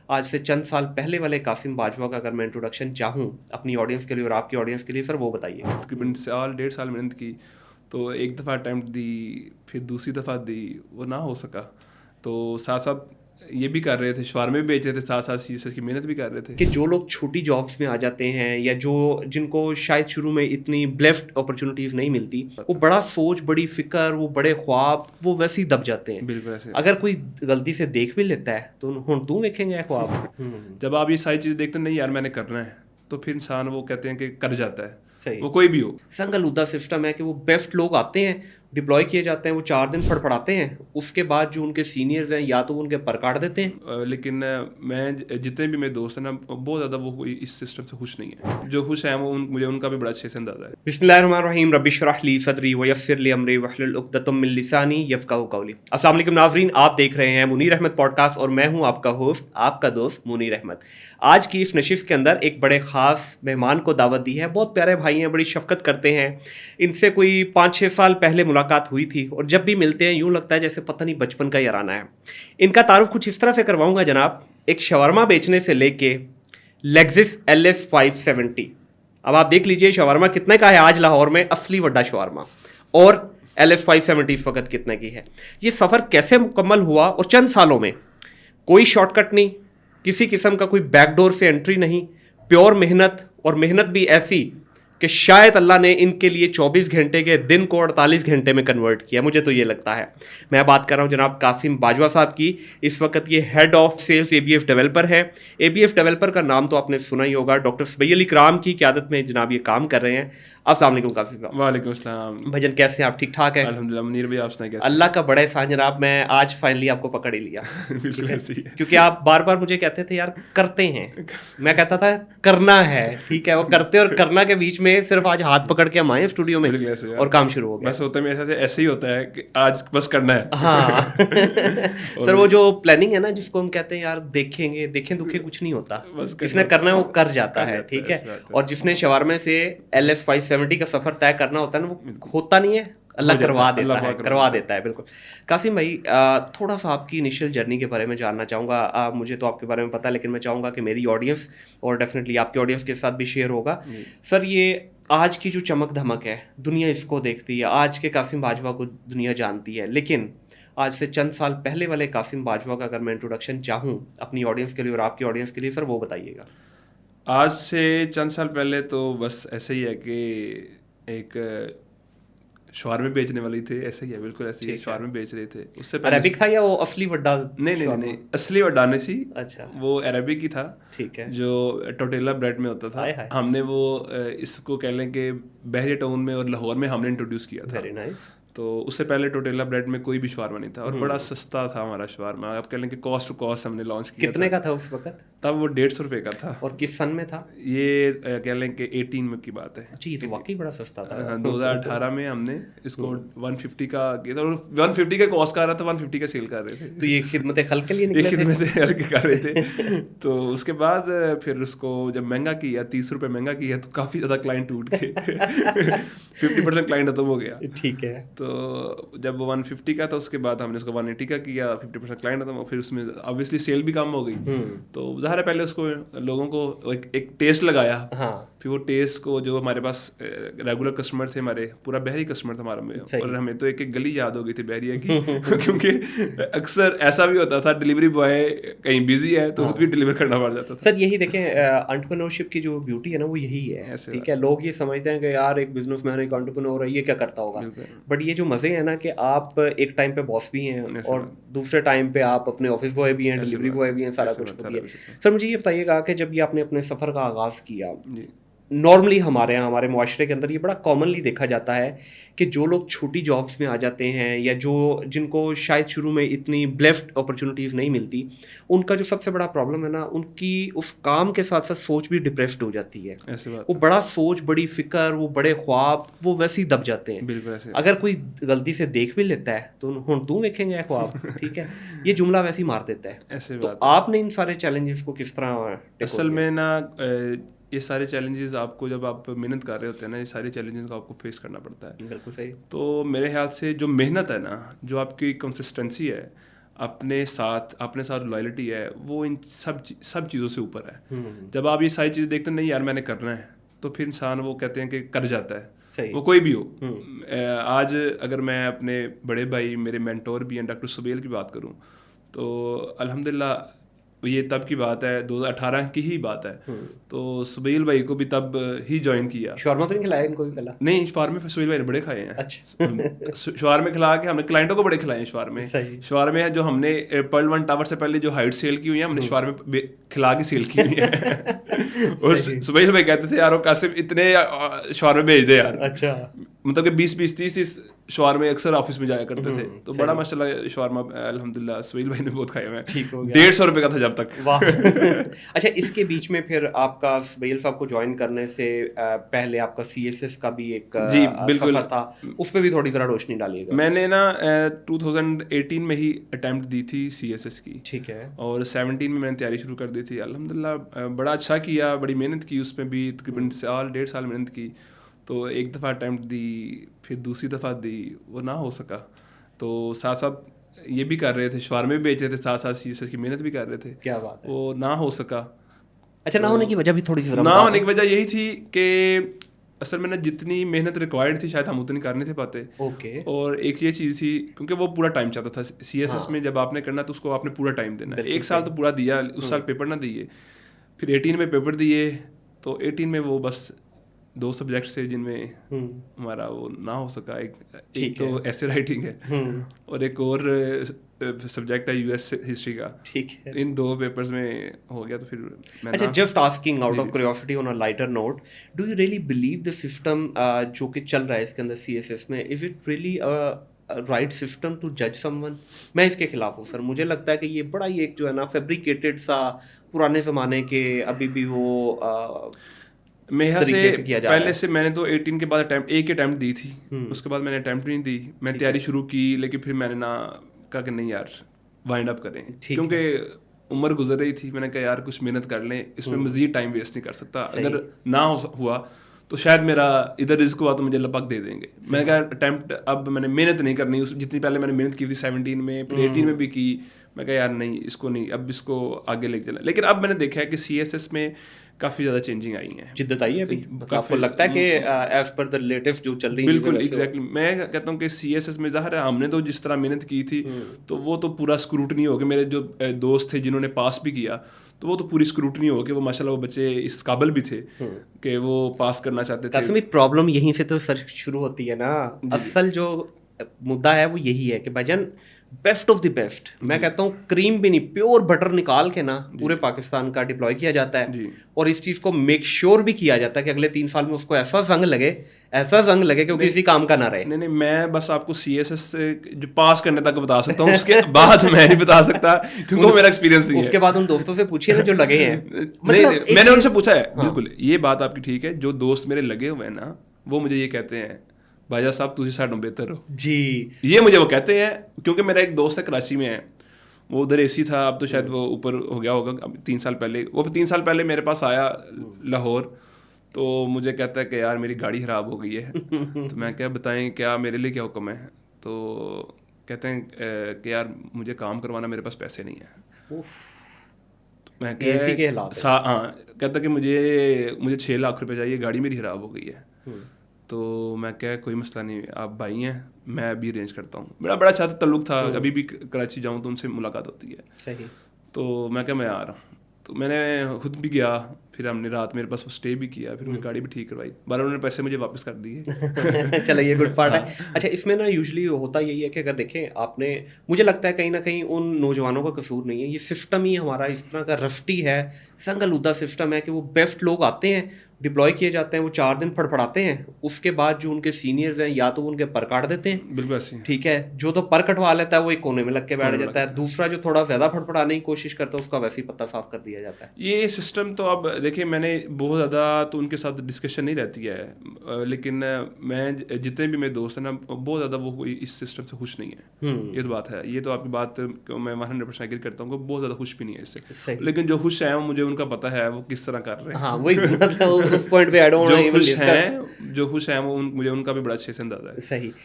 آج سے چند سال پہلے والے قاسم باجوہ کا اگر میں انٹروڈکشن چاہوں اپنی آڈینس کے لیے اور آپ کی آڈینس کے لیے، سر وہ بتائیے. تقریباً سال 1.5 سال محنت کی، تو ایک دفعہ اٹیمپٹ دی، پھر دوسری دفعہ دی، وہ نہ ہو سکا، تو ساتھ ساتھ یہ بھی کر رہے تھے، شوارمے بھی بیچ رہے تھے، ساتھ ساتھ چیز کی محنت بھی کر رہے تھے. کہ جو لوگ چھوٹی جابس میں آ جاتے ہیں یا جن کو شاید شروع میں اتنی بلیسڈ اپرچونیٹیز نہیں ملتی، وہ بڑا سوچ، بڑی فکر، وہ بڑے خواب وہ ویسے ہی دب جاتے ہیں. بالکل ایسے. اگر کوئی غلطی سے دیکھ بھی لیتا ہے تو ہن تو دیکھیں گے خواب. جب آپ یہ ساری چیزیں دیکھتے ہیں، نہیں یار میں نے کرنا ہے، تو پھر انسان وہ کہتے ہیں کہ کر جاتا ہے. صحیح. وہ کوئی بھی ہو. سنگ آلودہ سسٹم ہے کہ وہ بیسٹ لوگ آتے ہیں، ڈپلوائے کیے جاتے ہیں، وہ 4 دن پڑھاتے ہیں، اس کے بعد جو ان کے سینئرز ہیں یا تو ان کے پر کاٹ دیتے ہیں. لیکن میں جتنے بھی میرے دوست ہیں نا، بہت زیادہ وہ اس سسٹم سے خوش نہیں ہیں. جو خوش ہیں وہ مجھے ان کا بھی بڑا اچھے سے اندازہ ہے. بسم اللہ الرحمن الرحیم. رب اشرح لی صدری ویسر لی امری واحلل عقدۃ من لسانی یفقہوا قولی. السلام علیکم ناظرین، آپ دیکھ رہے ہیں منیر احمد پوڈ کاسٹ اور میں ہوں آپ کا ہوسٹ، آپ کا دوست منیر احمد. آج کی اس نشست کے اندر ایک بڑے خاص مہمان کو دعوت دی ہے. بہت پیارے بھائی ہیں، بڑی شفقت کرتے ہیں. ان سے کوئی 5-6 سال پہلے ملاقات ہوئی تھی اور جب بھی ملتے ہیں یوں لگتا ہے جیسے پتہ نہیں بچپن کا ہی یارانہ ہے. ان کا تعارف کچھ اس طرح سے کرواؤں گا جناب. ایک شاورما بیچنے سے لے کے لیگزس LS 570. اب آپ دیکھ لیجئے شاورما کتنے کا ہے آج لاہور میں، اصلی وڈا شاورما، اور LS 570 اس وقت کتنے کی ہے. یہ سفر کیسے مکمل ہوا اور چند سالوں میں کوئی شارٹ کٹ نہیں، کسی قسم کا کوئی بیک ڈور سے انٹری نہیں، پیور محنت، اور محنت بھی ایسی کہ شاید اللہ نے ان کے لیے 24 گھنٹے کے دن کو 48 گھنٹے میں کنورٹ کیا. مجھے تو یہ لگتا ہے. میں بات کر رہا ہوں جناب قاسم باجوہ صاحب کی. اس وقت یہ head of sales ABF developer ہیں. ABF ڈیولپر کا نام تو آپ نے سنا ہی ہوگا. ڈاکٹر سبی علی کرام کی قیادت میں جناب یہ کام کر رہے ہیں. السلام علیکم قاسم صاحب. وعلیکم السلام بھجن کیسے ہیں آپ؟ ٹھیک ٹھاک ہے الحمدللہ. منیر بھائی آپ سنائیں کیسے؟ اللہ کا بڑا احسان جناب. میں آج فائنلی آپ کو پکڑ ہی لیا. بالکل ایسے ہی ہے. کیونکہ آپ بار بار مجھے کہتے تھے یار کرتے ہیں، میں کہتا تھا کرنا ہے. ٹھیک ہے، وہ کرتے اور کرنا کے بیچ میں صرف آج ہاتھ پکڑ کے ہم آئے اسٹوڈیو میں اور کام شروع ہو گیا. بس ہوتا ہے ایسے ہی ہوتا ہے کہ آج بس کرنا ہے. ہاں سر، وہ جو پلاننگ ہے نا جس کو ہم کہتے ہیں یار دیکھیں گے، دیکھیں دکھے کچھ نہیں ہوتا. جس نے کرنا ہے وہ کر جاتا ہے. ٹھیک ہے. اور جس نے شاورما سے LS 570 کا سفر طے کرنا ہوتا ہے نا، وہ ہوتا نہیں ہے، اللہ کروا دیتا ہے. بالکل. قاسم بھائی، تھوڑا سا آپ کی انیشیل جرنی کے بارے میں جاننا چاہوں گا. مجھے تو آپ کے بارے میں پتہ ہے، لیکن میں چاہوں گا کہ میری آڈینس اور ڈیفینیٹلی آپ کی آڈینس کے ساتھ بھی شیئر ہوگا. سر، یہ آج کی جو چمک دھمک ہے، دنیا اس کو دیکھتی ہے، آج کے قاسم باجوہ کو دنیا جانتی ہے. لیکن آج سے چند سال پہلے والے قاسم باجوہ کا اگر میں انٹروڈکشن چاہوں اپنی آڈینس کے لیے اور آپ کی آڈینس کے لیے، سر وہ بتائیے گا. آج سے چند سال پہلے تو بس ایسے ہی ہے کہ ایک شوارمے بیچنے والی تھے. ایسے ہی ہے، بالکل ایسے ہی شوارمے بیچ رہے تھے. اس سے پہلے عربک تھا یا وہ اصلی وڈا؟ نہیں، اصلی وڈا نہیں سی. اچھا، وہ عربک ہی تھا. ٹھیک ہے. جو ٹوٹیلا بریڈ میں ہوتا تھا. ہم نے وہ اس کو کہہ لیں کہ بحریہ ٹاؤن میں اور لاہور میں ہم نے انٹروڈیوس کیا تھا. Very nice. تو اس سے پہلے ٹوٹیلا بریڈ میں کوئی بھی شوارما نہیں تھا اور بڑا سستا تھا ہمارا شوارما. آپ کہہ لیں کہ کاسٹ ٹو کاسٹ ہم نے لانچ کیا. کتنے کا تھا اس وقت؟ تب وہ 150 روپے کا تھا. اور کس سن میں تھا یہ؟ کہہ لیں کہ 18 میں کی بات ہے. جی، یہ تو واقعی بڑا سستا تھا. 2018 میں ہم نے اس کو 150 کا کیا تھا. 150 کا کاسٹ کر رہا تھا، 150 کا سیل کر رہے تھے. تو یہ خدمت خلق کے لیے نکلے تھے؟ خدمت خلق کر رہے تھے. تو اس کے بعد پھر اس کو جب مہنگا کیا، 30 روپے مہنگا کیا، تو کافی زیادہ کلائنٹ ٹوٹ گئے. 50% کلائنٹ ختم ہو گیا. ٹھیک ہے. تو جب وہ 150 کا تھا، اس کے بعد ہم نے اس کو 180 کا کیا، 50% کلائنٹ ختم. پھر اس میں obviously سیل بھی کم ہو گئی. تو ظاہر ہے پہلے اس کو لوگوں کو ایک ٹیسٹ لگایا. پھر وہ ٹیسٹ کو جو ہمارے پاس ریگولر کسٹمر تھے، ہمارے پورا بحری کسٹمر تھا ہمارا میں، اور ہمیں تو ایک گلی یاد ہو گئی تھی بحریہ کی. کیونکہ اکثر ایسا بھی ہوتا تھا ڈلیوری بوائے کہیں بزی ہے تو خود بھی ڈلیور کرنا پڑ جاتا تھا. سر یہی دیکھیں، انٹرپرینورشپ کی جو بیوٹی ہے نا وہ یہی ہے. ٹھیک ہے. لوگ یہ سمجھتے ہیں کہ یار ایک بزنس مین، ایک انٹرپرینور ہے، یہ کیا کرتا ہوگا. بٹ یہ جو مزے ہیں نا کہ آپ ایک ٹائم پہ باس بھی ہیں اور دوسرے ٹائم پہ آپ اپنے آفس بوائے بھی ہیں، ڈلیوری بوائے بھی ہیں، سارا کچھ بھی ہے. سر مجھے یہ بتائیے گا کہ جب یہ آپ نے اپنے سفر کا آغاز کیا، نارملی ہمارے یہاں ہمارے معاشرے کے اندر یہ بڑا کامنلی دیکھا جاتا ہے کہ جو لوگ چھوٹی جابس میں آ جاتے ہیں یا جن کو شاید شروع میں اتنی بلیسڈ اپرچونیٹیز نہیں ملتی، ان کا جو سب سے بڑا پرابلم ہے نا، ان کی اس کام کے ساتھ ساتھ سوچ بھی ڈپریسڈ ہو جاتی ہے. وہ بڑا سوچ، بڑی فکر، وہ بڑے خواب وہ ویسے ہی دب جاتے ہیں. بالکل. اگر کوئی غلطی سے دیکھ بھی لیتا ہے تو ہن تو دیکھیں گے خواب. ٹھیک ہے. یہ جملہ ویسے ہی مار دیتا ہے. تو آپ نے ان سارے چیلنجز کو کس طرح؟ اصل میں نا یہ سارے چیلنجز آپ کو جب آپ محنت کر رہے ہوتے ہیں نا، یہ سارے چیلنجز کو آپ کو فیس کرنا پڑتا ہے. بالکل صحیح. تو میرے خیال سے جو محنت ہے نا، جو آپ کی کنسسٹنسی ہے، اپنے ساتھ لائلٹی ہے وہ ان سب چیزوں سے اوپر ہے. جب آپ یہ ساری چیزیں دیکھتے ہیں نہیں یار میں نے کرنا ہے تو پھر انسان وہ کہتے ہیں کہ کر جاتا ہے, وہ کوئی بھی ہو. آج اگر میں اپنے بڑے بھائی میرے مینٹور بھی ہیں ڈاکٹر سبیل کی بات کروں تو الحمدللہ یہ تب کی بات ہے 2018 کی ہی بات ہے. تو سبیل بھائی کو بھی تب ہی جوائن کیا. شورما تو نہیں کھلایا ان کو بھی پہلا؟ نہیں, شوارمے سبیل بھائی نے بڑے کھائے ہیں. شوارمے کھلا کے ہم نے کلائنٹوں کو بڑے کھلائے ہیں. شوارمے جو ہم نے پرل ون ٹاور سے پہلے جو ہائٹ سیل کی ہوئی ہیں ہم نے شوارمے کھلا کے سیل کی ہوئی ہیں. اور سبیل بھائی کہتے تھے یار قاسم اتنے شوارمے بھیج دے یار. اچھا, مطلب کہ 20-30 شوارمے اکثر آفس میں جایا کرتے تھے. تو بڑا ماشاء اللہ شوارما الحمدللہ سبیل بھائی نے بہت کھائے ہوئے ہیں. 150 روپے کا تھا جب تک. اچھا, اس کے بیچ میں پھر آپ کا سبیل صاحب کو جوائن کرنے سے پہلے آپ کا CSS کا بھی ایک سفر تھا, اس پہ بھی تھوڑی ذرا روشنی ڈالیے گا. میں نے نا 2018 میں ہی اٹیمپٹ دی تھی CSS کی. ٹھیک ہے. اور 17 میں نے تیاری شروع کر دی تھی. الحمدللہ بڑا اچھا کیا, بڑی محنت کی اس میں بھی, تقریباً 1.5 سال محنت کی. تو ایک دفعہ اٹیمپٹ دی, پھر دوسری دفعہ دی, وہ نہ ہو سکا. تو ساتھ ساتھ یہ بھی کر رہے تھے, شوارمے بھی بیچ رہے تھے, ساتھ ساتھ CSS کی محنت بھی کر رہے تھے. کیا بات ہے. وہ نہ ہو سکا. اچھا, نہ ہونے کی وجہ بھی تھوڑی سی نہ ہونے کی وجہ یہی تھی کہ اصل میں نے جتنی محنت ریکوائرڈ تھی شاید ہم اتنی کر نہیں تھے پاتے. اور ایک یہ چیز تھی کیونکہ وہ پورا ٹائم چاہتا تھا. CSS میں جب آپ نے کرنا تو اس کو آپ نے پورا ٹائم دینا ہے. 1 سال تو پورا دیا, اس سال پیپر نہ دیے. پھر 18 میں پیپر دیے. تو 18 میں وہ بس 2 سبجیکٹس تھے جن میں ہمارا وہ نہ ہو سکا. ایک تو ایسے رائٹنگ ہے اور ایک اور سبجیکٹ ہے US ہسٹری کا. ٹھیک ہے, ان 2 پیپرز میں ہو گیا. تو پھر میں اچھا, just asking out of curiosity on a lighter note, do you really believe the system جو کہ چل رہا ہے اس کے اندر CSS میں, is it really right system to جج سم ون؟ میں اس کے خلاف ہوں سر. مجھے لگتا ہے کہ یہ بڑا ہی ایک جو ہے نا فیبریکیٹڈ سا پرانے زمانے کے ابھی بھی وہ میرا سے پہلے سے میں نے تو 18 کے بعد ایک اٹیمپٹ دی تھی. اس کے بعد میں نے اٹیمپٹ نہیں دی. میں تیاری شروع کی لیکن پھر میں نے نہ کہا کہ نہیں یار وائنڈ اپ کریں, کیونکہ عمر گزر رہی تھی. میں نے کہا یار کچھ محنت کر لیں, اس میں مزید ٹائم ویسٹ نہیں کر سکتا. اگر نہ ہوا تو شاید میرا ادھر رزق ہوا تو مجھے لپک دے دیں گے. میں نے کہا اٹیمپٹ اب میں نے محنت نہیں کرنی, جتنی پہلے میں نے محنت کی تھی 17 میں, پھر 18 میں بھی کی. میں کہا یار نہیں اس کو نہیں, اب اس کو آگے لے کے چلنا. لیکن اب میں نے دیکھا ہے کہ CSS میں کافی زیادہ چینجنگ آئی ہیں, جدت آئی ہے ابھی. آپ کو لگتا ہے کہ ایز پر دا لیٹسٹ جو چل رہی ہے؟ بالکل ایگزیکٹلی. میں کہتا ہوں کہ CSS میں ظاہر ہے ہم نے تو جس طرح محنت کی تھی تو وہ تو پورا اسکروٹنی ہو گیا. میرے جو دوست تھے جنہوں نے پاس بھی کیا تو وہ تو پوری اسکروٹنی ہو گیا. وہ ماشاء اللہ وہ بچے اس قابل بھی تھے کہ وہ پاس کرنا چاہتے تھے. قاسم پرابلم یہیں سے تو سر شروع ہوتی ہے نا. اصل جو مدعا ہے وہ یہی ہے کہ بھجن بیسٹ آف دی بیسٹ, میں کہتا ہوں کریم بھی نہیں, پیور بٹر نکال کے نا پورے پاکستان کا ڈپلوائے کیا جاتا ہے. اور اس چیز کو میک شیور بھی کیا جاتا ہے کہ اگلے 3 سال میں اس کو ایسا زنگ لگے کہ وہ کسی کام کا نہ رہے. نہیں میں بس آپ کو CSS سے جو پاس کرنے تک بتا سکتا ہوں, اس کے بعد میں نہیں بتا سکتا کیونکہ وہ میرا ایکسپیرینس نہیں ہے. اس کے بعد ان دوستوں سے پوچھیے نا جو لگے ہیں. میں نے ان سے پوچھا ہے. بالکل یہ بات آپ کی ٹھیک ہے. جو دوست میرے لگے ہوئے ہیں نا وہ مجھے یہ کہتے ہیں بھائی صاحب تجھے ساڈوں بہتر ہو. جی یہ مجھے وہ کہتے ہیں, کیونکہ میرا ایک دوست ہے کراچی میں ہے, وہ ادھر AC تھا, اب تو شاید وہ اوپر ہو گیا ہوگا. اب 3 سال پہلے وہ 3 سال پہلے میرے پاس آیا لاہور, تو مجھے کہتا ہے کہ یار میری گاڑی خراب ہو گئی ہے. تو میں کیا بتائیں کیا میرے لیے کیا حکم ہے؟ تو کہتے ہیں کہ یار مجھے کام کروانا, میرے پاس پیسے نہیں ہیں. میں کہتا کہ مجھے 6 لاکھ روپے چاہیے, گاڑی میری خراب ہو گئی ہے. تو میں کہا کوئی مسئلہ نہیں, آپ بھائی ہیں, میں ابھی ارینج کرتا ہوں. میرا بڑا اچھا تعلق تھا, ابھی بھی کراچی جاؤں تو ان سے ملاقات ہوتی ہے. صحیح. تو میں کہا میں آ رہا ہوں. تو میں نے خود بھی گیا, پھر ہم نے رات میرے پاس اسٹے بھی کیا, پھر ان کی گاڑی بھی ٹھیک کروائی. انہوں نے پیسے مجھے واپس کر دیے. چلو یہ گڈ پارٹ ہے. اچھا اس میں نا یوزلی ہوتا یہی ہے کہ اگر دیکھیں آپ نے, مجھے لگتا ہے کہیں نہ کہیں ان نوجوانوں کا قصور نہیں ہے, یہ سسٹم ہی ہمارا اس طرح کا رسٹی ہے, سنگ آلودہ سسٹم ہے کہ وہ بیسٹ لوگ آتے ہیں, ڈپلوائے کیے جاتے ہیں, وہ 4 دن پڑھاتے ہیں, اس کے بعد جو ان کے سینئرز ہیں یا تو وہ ان کے پر کاٹ دیتے ہیں. بالکل ٹھیک ہے. جو تو پر کٹوا لیتا ہے وہ ایک کونے میں لگ کے بیٹھ جاتا ہے, دوسرا جو تھوڑا زیادہ پڑھانے کی کوشش کرتا ہے اس کا ویسے ہی پتہ صاف کر دیا جاتا ہے. یہ سسٹم تو اب دیکھیں میں نے بہت زیادہ تو ان کے ساتھ ڈسکشن نہیں رہتی ہے, لیکن میں جتنے بھی میرے دوست ہیں نا بہت زیادہ وہ اس سسٹم سے خوش نہیں ہے. یہ تو بات ہے, یہ تو آپ کی بات میں 100% ایگری کرتا ہوں کہ بہت زیادہ خوش بھی نہیں ہے اس سے. لیکن جو خوش ہیں مجھے ان کا پتہ ہے وہ کس طرح کر رہے ہیں. ہاں وہی اس پوائنٹ پہ جو خوش ہیں وہ مجھے ان کا بھی بڑا اچھے سے اندازہ ہے. صحیح.